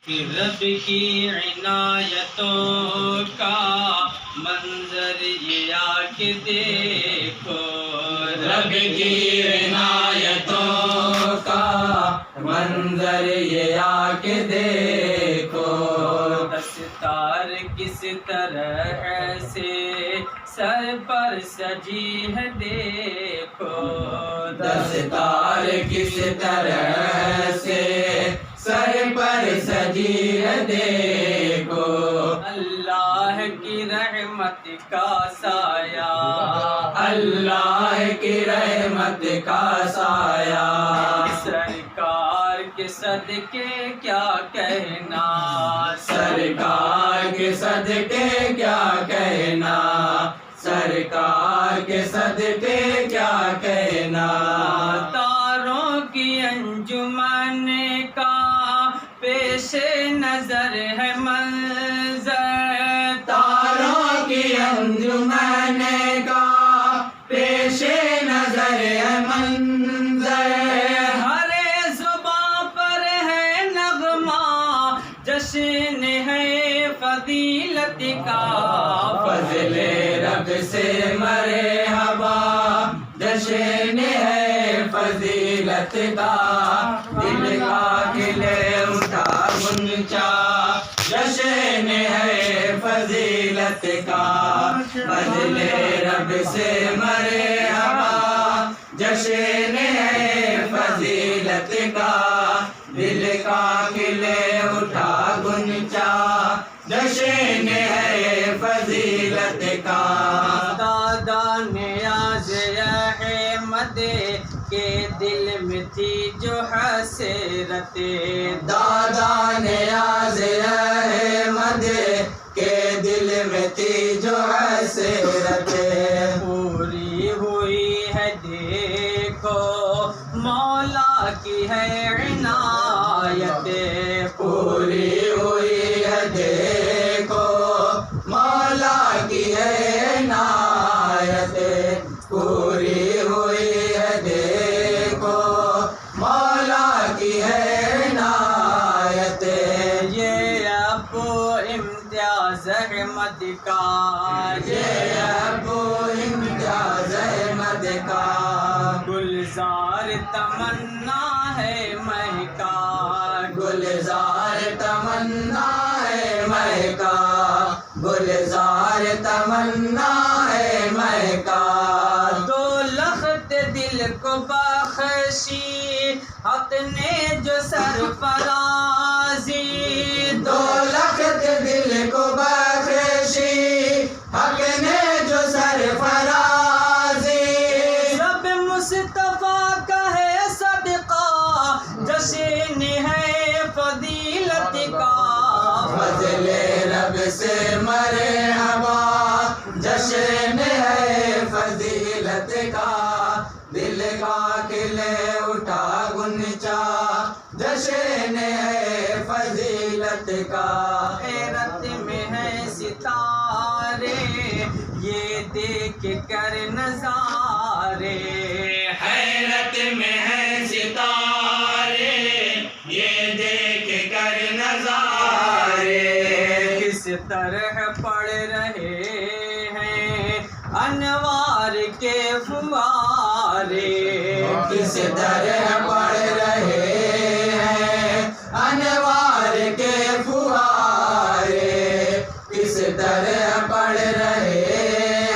رب کی عنایتوں کا منظر یہ آ کے دیکھو، رب کی عنایتوں کا منظر یہ آ کے دیکھو، دستار کس طرح سے سر پر سجی ہے دیکھو، دستار کس طرح سے سر پر سجی ہے دیکھو، اللہ کی رحمت کا سایہ، اللہ کی رحمت کا سایہ، سرکار کے صدقے کیا کہنا، سرکار کے صدقے کیا کہنا، سرکار کے صدقے کیا کہنا، تاروں کی انجمن کا پیش نظر ہے منظر، تاروں کی انجمن کا پیش نظر ہے منظر، ہر زباں پر ہے نغمہ جشن ہے فضیلت کا، فضل رب سے مرحبا جشن ہے فضیلت کا، دل کا کھلے اٹھا غنچہ جشن ہے فضیلت کا، فضل رب سے مرحبا جشن ہے فضیلت کا، دل کا کھلے اٹھا غنچہ جشن ہے فضیلت کا، دادا نیاز احمد کے دل میں تھی جو حسرت، دادا نیاز احمد کے دل میں تھی جو حسرت، پوری ہوئی ہے دیکھو مولا کی ہے عنایت، پوری ہوئی ہے دیکھو مولا کی ہے عنایت، پوری ہوئی ہے دیکھو مولا کی ہے عنایت، یہ ابو امتیاز احمد کا، یہ ابو امتیاز احمد کا، گلزار تمنا ہے مہکا، گلزار تمنا ہے مہکا، گلزار تمنا ہے مہکا، دو لخت دل کو بخشی حق نے جو سرفرازی، دو لخت دل کو بخشی حق نے جو سرفرازی، رب مصطفیٰ کا ہے صدقہ جشن ہے فضیلت کا، فضل رب سے مرحبا جشن ہے فضیلت کا، دل کا کھلے اٹھا غنچہ جشن ہے فضیلت کا، حیرت میں ہے ستارے یہ دیکھ کر نظارے، حیرت میں ہے ستارے یہ دیکھ کر نظارے، کس طرح پڑھ رہے ہیں انوار کے فوارے، کس طرح پڑھ رہے ہیں انوار کے فوارے، کس طرح پڑھ رہے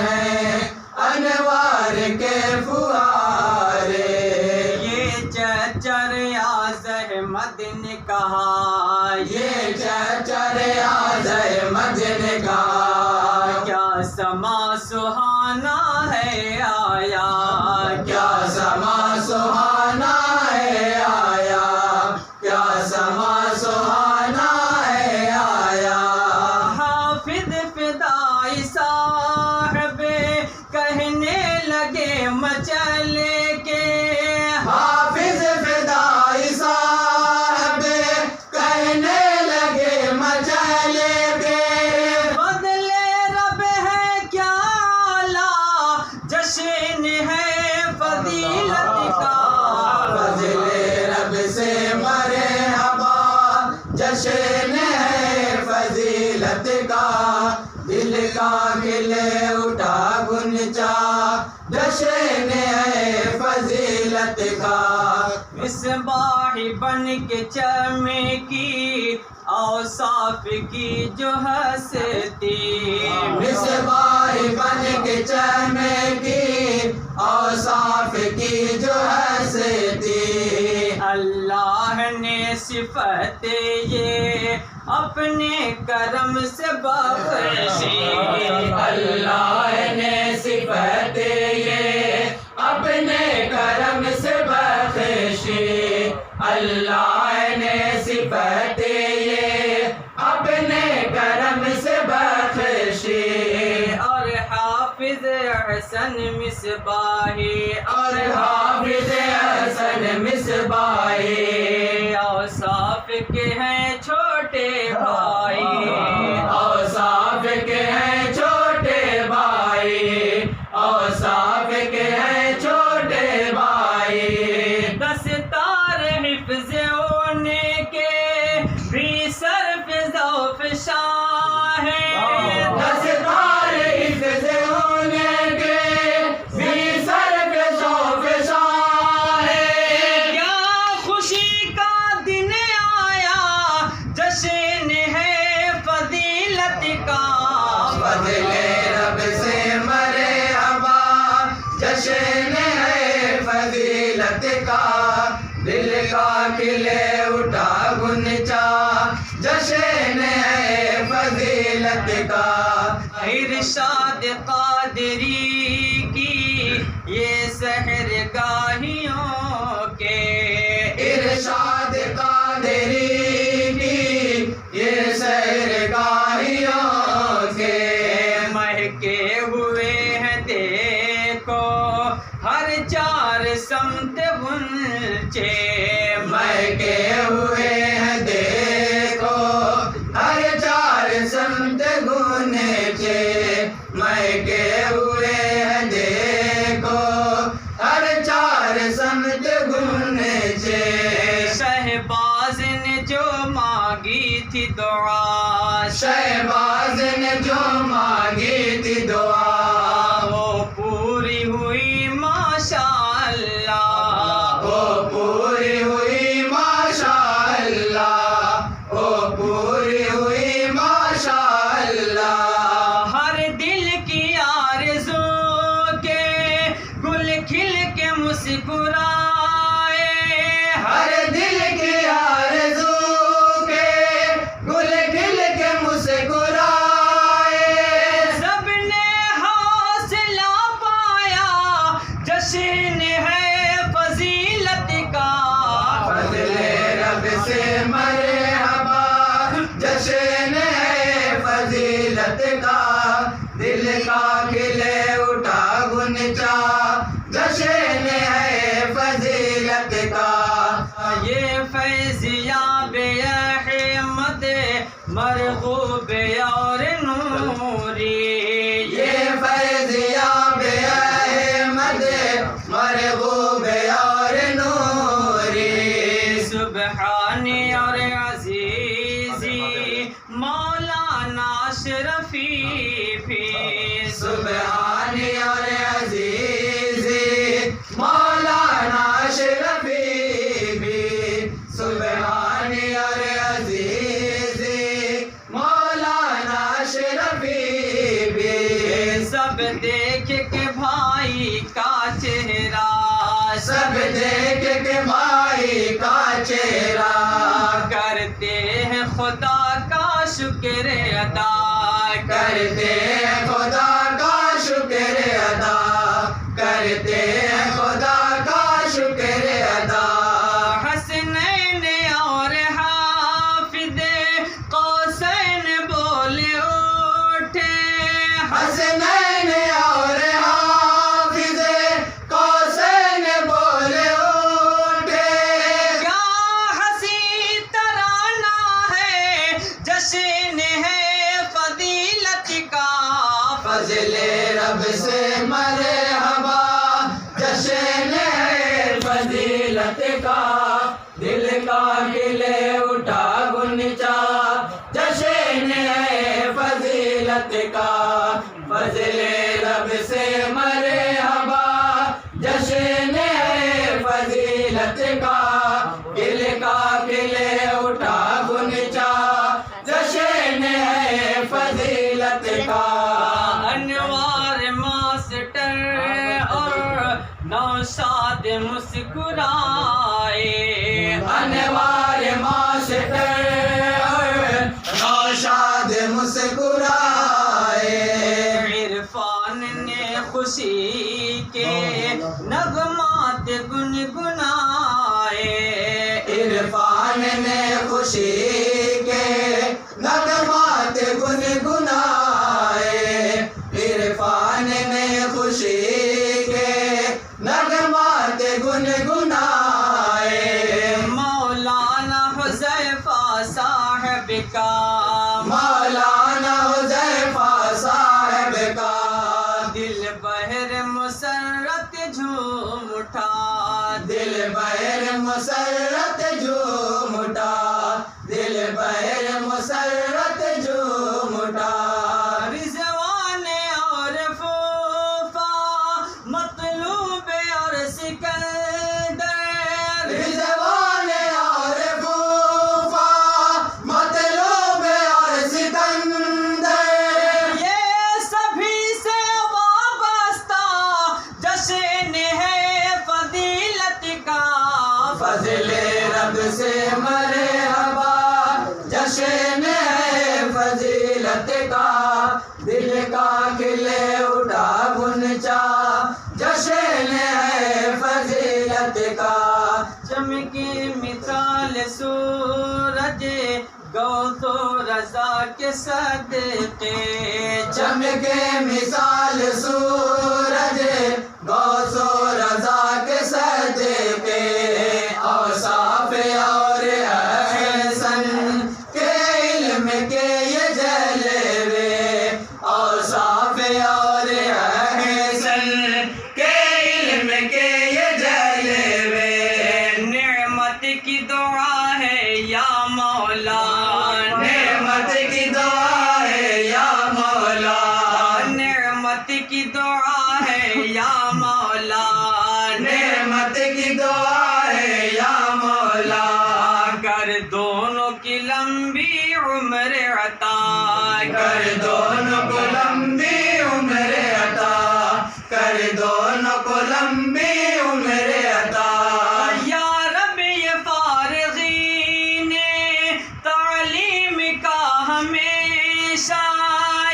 ہیں انوار کے فوارے، یہ چچر یاز احمد نے کہا، یہ چچر یاز احمد نے کہا، کیا سما سہانا ہے آیا، کیا سما سہانا ہے آیا، کیا سما سہانا ہے آیا، حافظ فدائی صاحب کہنے لگے مچلے کے، حافظ فدائی صاحب کہنے لگے مچلے کے، بدل رب ہے کیا فضیلت کا دل کا کھلے اٹھا گنچا جشن ہے فضیلت کا مصباح بن کے چمکی اوصاف کی جو ہستی مصباح بن کے چمکی اوصاف کی جو ہستی اللہ نے صفت یہ اپنے کرم سے بخشی اللہ نے صفت یہ اپنے کرم سے بخشی اللہ نے صفت یہ اپنے کرم سے بخشی اور حافظ احسن مصباحی اور حافظ حسن مصباحی اوصاف کے ہیں چھوٹے بھائی اوصاف کے ہیں چھوٹے بھائی اوصاف کے ہیں چھوٹے بھائی دستار حفظ ہونے کے بھی صرف ذوف شاہ ہے دستار حفظ ہونے کے بھی صرف ذوف شاہ ہے کیا خوشی کا دن آیا جشن ہے فضیلت کا فضل رب سے مرحبا جشن ہے فضیلت کا دل کا کھلے اٹھا گنچا جشن ہے فضیلت کا ارشاد قادری کی یہ سحر گاہیوں کے ارشاد قادری کی یہ سحرگاہیوں کے مہکے ہوئے ہیں دیکھو ہر چار سمت غنچے مہکے ہوئے ہیں دیکھو ہر چار سمت گنچے مہکے ہوئے ہیں دیکھو ہر چار سمت گنچے شہباز نے جو مانگی تھی دعا شہباز نے جو مانگی تھی دعا وہ پوری ہوئی ماشاء اللہ وہ پوری ہوئی ماشاء اللہ وہ پوری ہوئی ماشاء اللہ ہر دل کی آرزو کے گل کھل کے مسکرائے ہر دل کی آرزو کے گل کھل کے مسکرائے سب نے حوصلہ پایا جشن ہے فضیلت کا فضل رب سے مرحبا جشن ہے فضیلت کا دل کا کھلے اٹھا گنچا جشن ہے فضیلت کا یہ فیضیاب احمد مرغوب اور نوری یہ فیضیاب احمد مرغوب اور نوری سبحانی اور عزیزی مولانا اشرفی بھی سبحانی اور عزیزی مولانا اشرفی بھی سبحانی اور عزیزی مولانا اشرفی بھی سب دیکھ کے بھائی کا چہرہ سب دیکھ کے بھائی کا چہرہ کرتے ہیں خدا کا شکر ادا کرتے ہیں خدا کا شکر ادا کرتے ہیں خدا کا شکر ادا حسنین اور حافظ قوسین بولے اٹھے حسنین اور حافظ قوسین بولے اٹھے کیا ہنسی ترانہ ہے جشن ہے فضیلت کا فضل رب سے مرحبا جشن ہے فضیلت کا دل کا کھلے اٹھا گنچا جشن ہے فضیلت کا، فضل رب سے مرحبا جشن ہے فضیلت کا، کل کا کھلے اٹھا گنچا جشن ہے فضیلت کا۔ انوار ماسٹر اور نوشاد مسکرائے، انوار ماسٹر اور نوشاد مسکرائے، عرفان نے خوشی کے نغمات گنگنائے، عرفان نے خوشی کے نغمات گنگنائے، عرفان نے خوشی کے نغمات گنگنائے، مولانا حذیفہ صاحب کا، مولانا حذیفہ صاحب کا، دل بہر مسرت جھوم اٹھا، دل بہر مسرت جھوم اٹھا، دل بہر مسرت جھوم اٹھا، رضوان اور فوفا مطلوب اور سکندر، رضوان اور فوفا مطلوب اور سکندر، یہ سبھی سے وابستہ جشن ہے فضیلت کا، فضل رب سے مرحبا جشن ہے فضیلت کا، دل کا کھلے اٹھا گنچا جشن ہے فضیلت کا، چمکی مثال سورج غوث و رضا کے صدقے، چمکے مثال سورج غوث و رضا کے صدقے، اوصاف اور احسن کے علم کے یہ جلوے، اوصاف اور احسن کے علم کے یہ جلوے، نعمت کی دعا ہے یا مولا، نعمت کی دعا ہے یا مولا، نعمت کی دعا ہے یا مولا، نعمت کی دعا ہے یا مولا، کر دونوں کی لمبی عمر عطا، کر دونوں کو لمبی عمر عطا، کر دونوں کو لمبی عمر عطا، یا رب یہ فارغین تعلیم کا ہمیشہ،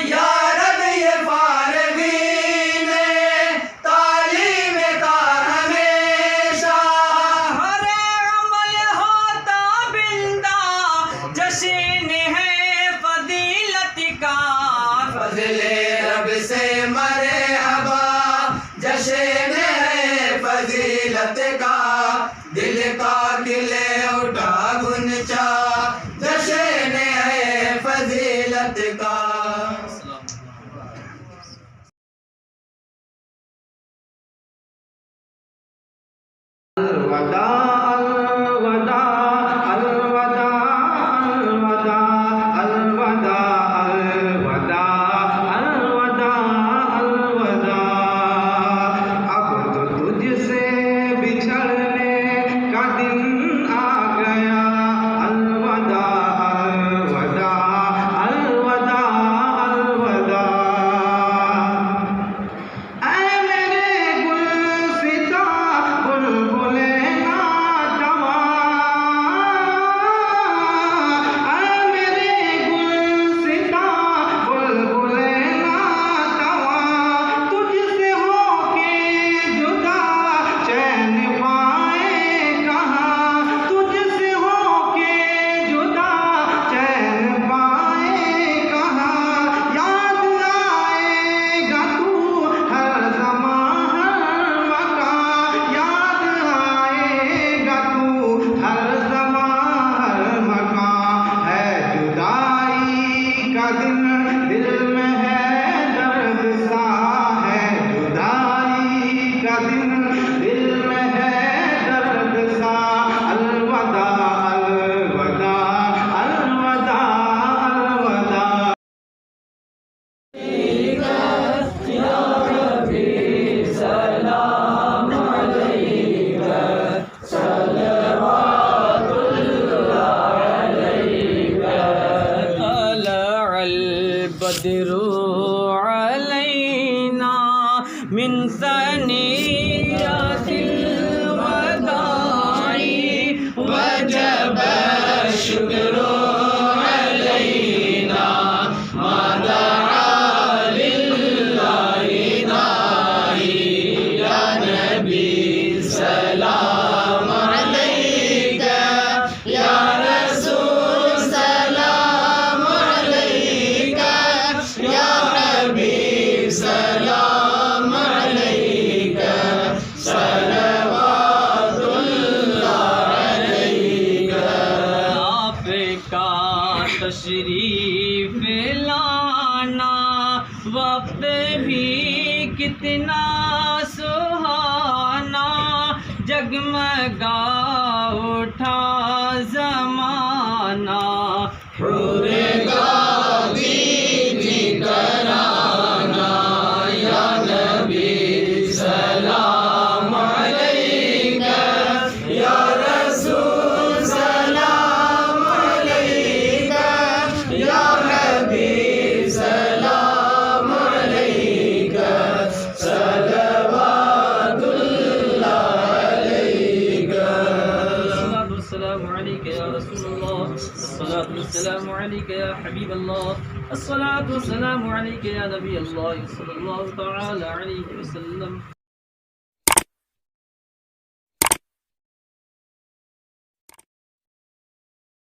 یا رب یہ فارغین تعلیم کا ہمیشہ، ہر عمل ہوتا بندہ جشن ہے فضیلت کا، فضل رب سے مرحبا جشن ہے فضیلت کا، دل کا کھلے اٹھا گنچا جشن ہے فضیلت کا۔ بادروا علينا من ثنيات الوداع وجب الشكر علينا ما دعا لله داعي يا نبي سلام عليك يا رسول سلام عليك يا حبيب سلام عليك صلوات الله عليك آپ کا تشریف لانا وقت بھی کتنا سہانا جگمگا اٹھا زمانہ حور گادی بھی کرانا یا نبی سلام علیک یا رسول سلام علیک یا حبیب سلام علیک صلوات اللہ علیک الصلاة والسلام عليك يا رسول الله الصلاة والسلام عليك يا حبيب الله الصلاة والسلام عليك يا نبي الله صلى الله تعالى عليه وسلم